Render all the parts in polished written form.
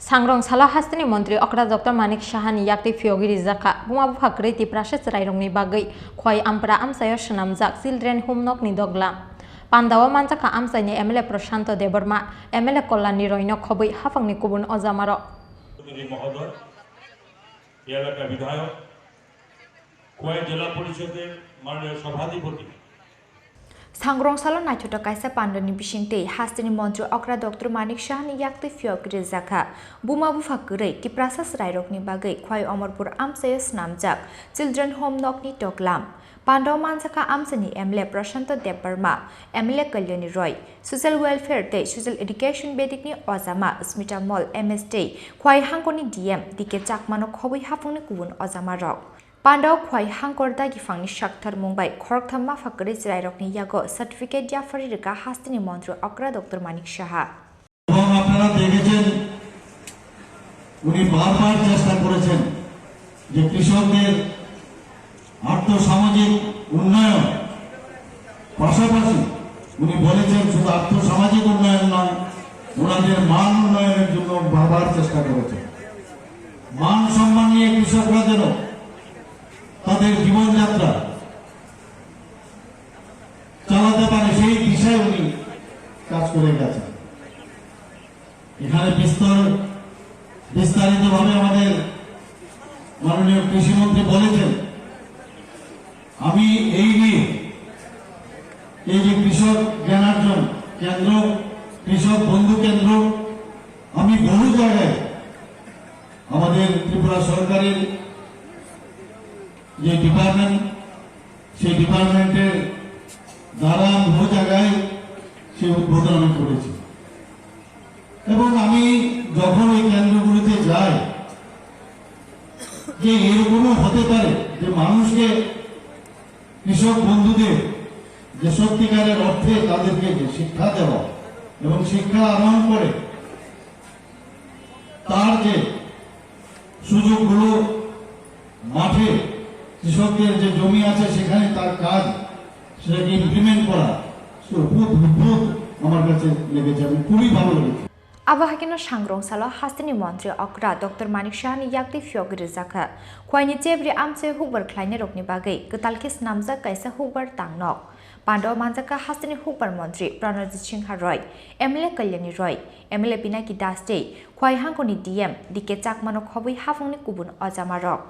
Sangrong Salah Hastini Montri Okra Dr.Manik Sahani Yaktwi Phiyogwi Rwjakha Mapha Khorang Tiprasa Chwrairokni bagwi Khwai Ampra Amsayo Swnamjak Children Home Nokni Doglam Pandawa Manjaka Amsaini MLA Prashanto Deborma MLA Kollani Roino Khobui Hafangni Kubun Ozamaro এলাকা বিধায়ক খোয়াই জেলা পরিষদের মাননীয় সভাধিপতি Sangrong Salah Naituta Kaisa Pandani Bishinte Hastini Montri Okra Dr.Manik Sahani Yaktwi Phiyogwi Rwjakha Mapha Khorang Tiprasa Chwrairokni bagwi Khwai Amarpur Amsayo Swnamjak Children Home Nokni Doglam Pandawa Manjaka Amsani MLA Prashanto Deborma MLA Kollani Roy Social Welfare Day Social Education Bedikni Ozama Smita Mall MSD Khwai Hangkoni DM Dike Chakmano Khobui Hafungni Kubun Ozama Rok Pandaw Khwai Hangkorda Gifangni Shakthar Mumbai Khorang Mapha Khorang Chwrairokni Yago Certificate Jafari Rika Hastini Montri Okra Dr.Manik Saha আপনারা দেখেছেন উনি বারবার চেষ্টা করেছেন যে কৃষকদের আর্থসামাজিক উন্নয়ন পাশাপাশি উনি বলেছেন শুধু আর্থসামাজিক উন্নয়ন নয় ওনাদের মান উন্নয়নের জন্য বারবার চেষ্টা করেছেন মান সম্মান নিয়ে কৃষকরা যেন তাদের জীবনযাত্রা চালাতে পারে সেই দিশায় উনি কাজ করে গেছেন এখানে বিস্তারিতভাবে আমাদের মাননীয় কৃষিমন্ত্রী বলেছেন আমি এই নিয়ে এই যে কৃষক জ্ঞানার্জন কেন্দ্র কৃষক বন্ধু কেন্দ্র আমি বহু জায়গায় আমাদের ত্রিপুরা সরকারের যে ডিপার্টমেন্ট সেই ডিপার্টমেন্টের দ্বারা বহু জায়গায় সে উদ্বোধন আমি করেছি এবং আমি যখন ওই কেন্দ্রগুলিতে যাই যে এরকমও হতে পারে যে মানুষকে কৃষক বন্ধুদের যে সত্যিকারের অর্থে তাদেরকে যে শিক্ষা দেওয়া এবং শিক্ষা আহরণ করে তার যে সুযোগগুলো মাঠে কৃষকদের যে জমি আছে সেখানে তার কাজ সেটাকে ইমপ্লিমেন্ট করা আমার কাছে লেগেছে এবং খুবই ভালো লেগেছে Abahakino Sangrong Salah Hastini Montri Okra Dr.Manik Sahani Yaktwi Phiyogwi Rwjakha Khwaini Chebri Amsayo Hukbar Chwrairokni bagwi Getalki Swnamjak Kaisa Hukbar Tangnok Pandawa Manjaka Hastini Hukbar Montri Pranajit Singha Roy MLA Kollani Roy MLA Pinaki Daste Khwai Hangkoni DM Dike Chakmano Khobui Hafungni Kubun Ozama Rok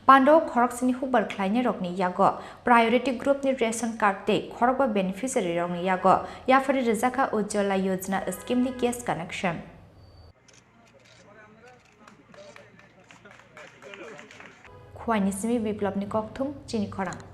Pandawa Khorang Hukbar Chwrairokni Yago Priority Group ni Ration Card Te Khorba Beneficiary Rokni Yago Yafari Rwjakha Ujjwala Yojana Scheme ni Gas Connection Khwai ni simi biplobni kokthum Chini Khorang